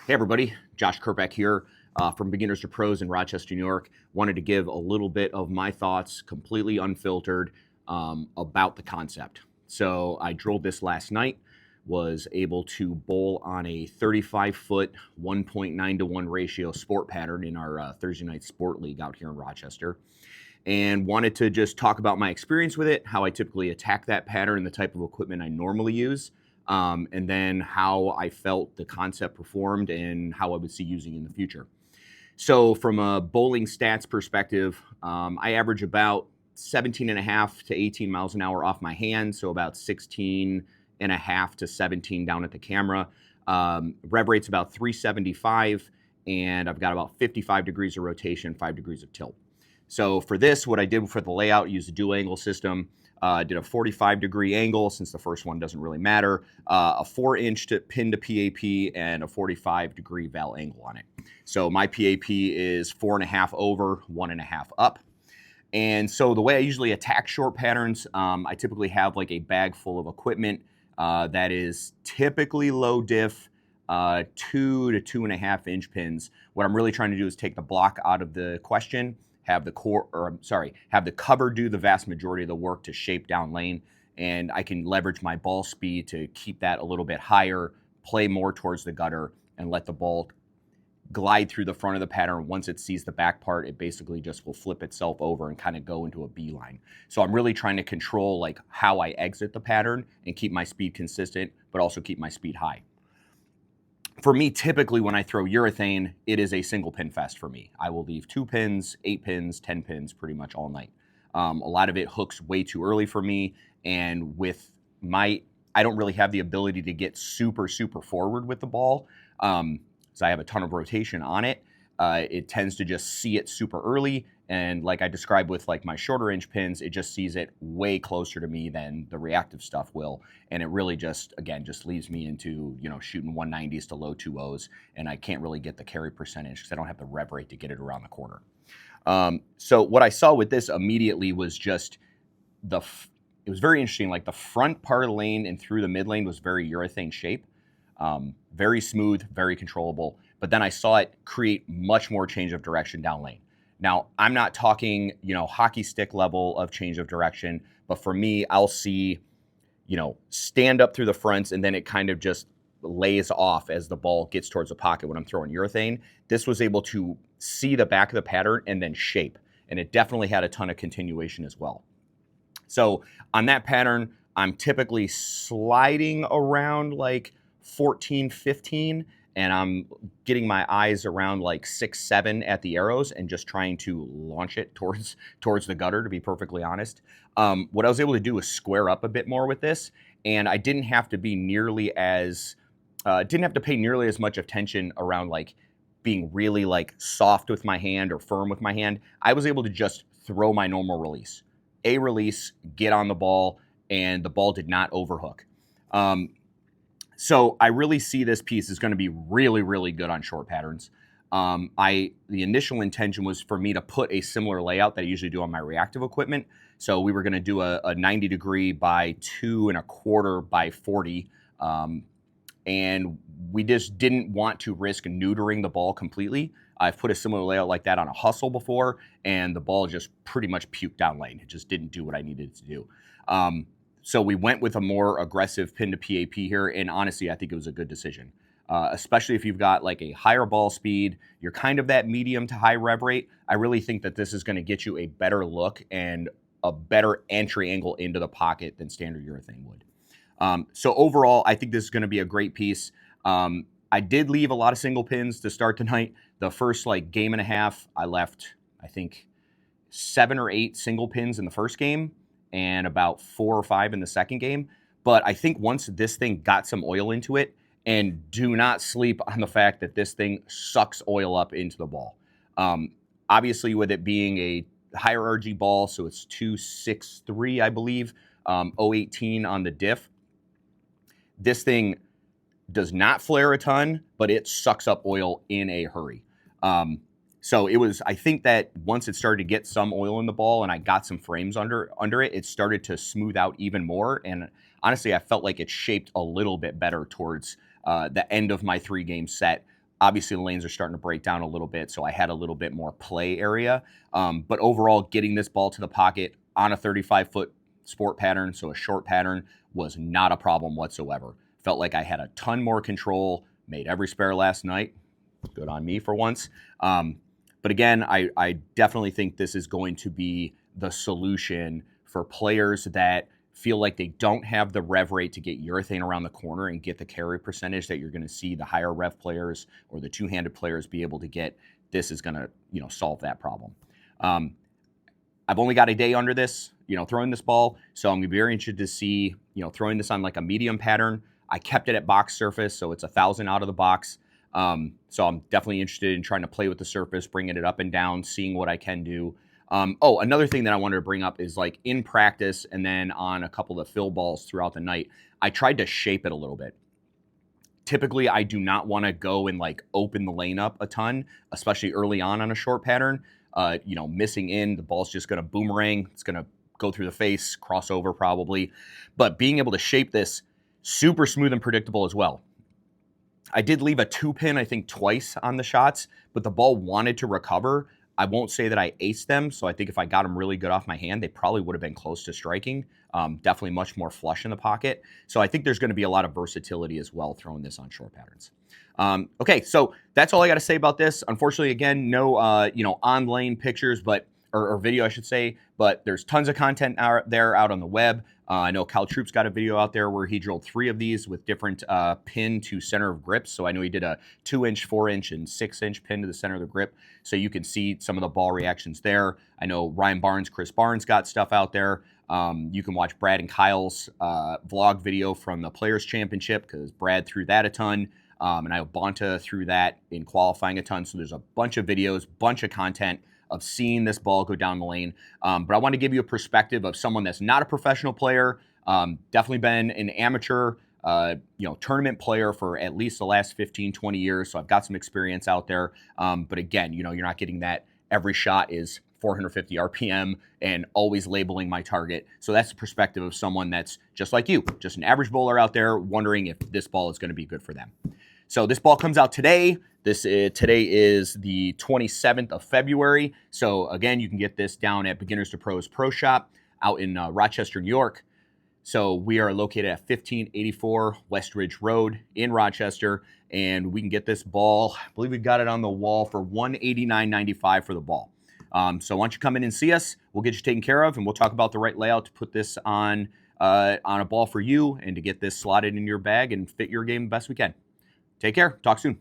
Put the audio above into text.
Hey everybody, Josh Kierpiec here from Beginners to Pros in Rochester, New York. Wanted to give a little bit of my thoughts, completely unfiltered, about the concept. So I drilled this last night, was able to bowl on a 35-foot, 1.9 to 1 ratio sport pattern in our Thursday night sport league out here in Rochester. And wanted to just talk about my experience with it, how I typically attack that pattern, the type of equipment I normally use, and then how I felt the concept performed and how I would see using it in the future. So from a bowling stats perspective, I average about 17 and a half to 18 miles an hour off my hand, so about 16 and a half to 17 down at the camera. Rev rate's about 375, and I've got about 55 degrees of rotation, 5 degrees of tilt. So for this, what I did for the layout, used a dual angle system. Did a 45-degree angle, since the first one doesn't really matter, a 4-inch pin to PAP, and a 45-degree val angle on it. So my PAP is 4.5 over, 1.5 up. And so the way I usually attack short patterns, I typically have like a bag full of equipment that is typically low diff, 2 to 2.5 inch pins. What I'm really trying to do is take the block out of the question, have the cover do the vast majority of the work to shape down lane, and I can leverage my ball speed to keep that a little bit higher, play more towards the gutter, and let the ball glide through the front of the pattern. Once it sees the back part, it basically just will flip itself over and kind of go into a beeline. So I'm really trying to control like how I exit the pattern and keep my speed consistent, but also keep my speed high. For me, typically when I throw urethane, it is a single pin fest for me. I will leave 2 pins, 8 pins, 10 pins pretty much all night. A lot of it hooks way too early for me, and I don't really have the ability to get super forward with the ball, so I have a ton of rotation on it. It tends to just see it super early, and like I described with like my shorter inch pins, it just sees it way closer to me than the reactive stuff will, and it really just leaves me into, shooting 190s to low 2.0s, and I can't really get the carry percentage because I don't have the rev rate to get it around the corner. So what I saw with this immediately was just it was very interesting. Like the front part of the lane and through the mid lane was very urethane shape, very smooth, very controllable. But then I saw it create much more change of direction down lane. Now, I'm not talking, hockey stick level of change of direction, but for me, I'll see, stand up through the fronts, and then it kind of just lays off as the ball gets towards the pocket when I'm throwing urethane. This was able to see the back of the pattern and then shape, and it definitely had a ton of continuation as well. So on that pattern, I'm typically sliding around like 14, 15, and I'm getting my eyes around like 6, 7 at the arrows and just trying to launch it towards the gutter, to be perfectly honest. What I was able to do was square up a bit more with this, and I didn't have to be didn't have to pay nearly as much attention around like being really like soft with my hand or firm with my hand. I was able to just throw my normal release. A release, get on the ball, and the ball did not overhook. So I really see this piece is going to be really, really good on short patterns. The initial intention was for me to put a similar layout that I usually do on my reactive equipment. So we were going to do a 90-degree by 2.25 by 40. And we just didn't want to risk neutering the ball completely. I've put a similar layout like that on a hustle before, and the ball just pretty much puked down lane. It just didn't do what I needed it to do. So we went with a more aggressive pin to PAP here, and honestly, I think it was a good decision. Especially if you've got like a higher ball speed, you're kind of that medium to high rev rate. I really think that this is going to get you a better look and a better entry angle into the pocket than standard urethane would. So overall, I think this is going to be a great piece. I did leave a lot of single pins to start the night. The first like game and a half, I left, I think, 7 or 8 single pins in the first game and about 4 or 5 in the second game. But I think once this thing got some oil into it, and do not sleep on the fact that this thing sucks oil up into the ball. Obviously, with it being a higher RG ball, so it's 263, I believe, 018 on the diff. This thing does not flare a ton, but it sucks up oil in a hurry. So I think that once it started to get some oil in the ball and I got some frames under it, it started to smooth out even more. And honestly, I felt like it shaped a little bit better towards the end of my 3-game set. Obviously, the lanes are starting to break down a little bit, so I had a little bit more play area. But overall, getting this ball to the pocket on a 35-foot sport pattern, so a short pattern, was not a problem whatsoever. Felt like I had a ton more control, made every spare last night. Good on me for once. But again, I definitely think this is going to be the solution for players that feel like they don't have the rev rate to get urethane around the corner and get the carry percentage that you're going to see the higher rev players or the two-handed players be able to get. This is going to, solve that problem. I've only got a day under this, throwing this ball, so I'm going to be very interested to see, throwing this on like a medium pattern. I kept it at box surface, so it's 1,000 out of the box. So I'm definitely interested in trying to play with the surface, bringing it up and down, seeing what I can do. Another thing that I wanted to bring up is like in practice and then on a couple of fill balls throughout the night, I tried to shape it a little bit. Typically, I do not want to go and like open the lane up a ton, especially early on a short pattern. Missing in, the ball's just going to boomerang. It's going to go through the face, cross over probably. But being able to shape this super smooth and predictable as well. I did leave a 2-pin, I think, twice on the shots, but the ball wanted to recover. I won't say that I aced them, so I think if I got them really good off my hand, they probably would have been close to striking. Definitely much more flush in the pocket. So I think there's going to be a lot of versatility as well throwing this on short patterns. Okay, so that's all I got to say about this. Unfortunately, again, no on-lane pictures, or video, I should say, but there's tons of content out on the web. I know Cal Troop's got a video out there where he drilled 3 of these with different pin to center of grips. So I know he did a 2-inch, 4-inch, and 6-inch pin to the center of the grip. So you can see some of the ball reactions there. I know Ryan Barnes, Chris Barnes got stuff out there. You can watch Brad and Kyle's vlog video from the Players Championship because Brad threw that a ton. And I know Bonta threw that in qualifying a ton. So there's a bunch of videos, bunch of content of seeing this ball go down the lane. But I want to give you a perspective of someone that's not a professional player, definitely been an amateur, tournament player for at least the last 15, 20 years. So I've got some experience out there. But again, you're not getting that every shot is 450 RPM and always labeling my target. So that's the perspective of someone that's just like you, just an average bowler out there wondering if this ball is going to be good for them. So this ball comes out today. Today is the 27th of February. So again, you can get this down at Beginners to Pros Pro Shop out in Rochester, New York. So we are located at 1584 West Ridge Road in Rochester, and we can get this ball. I believe we got it on the wall for $189.95 for the ball. So why don't you come in and see us? We'll get you taken care of, and we'll talk about the right layout to put this on a ball for you and to get this slotted in your bag and fit your game the best we can. Take care. Talk soon.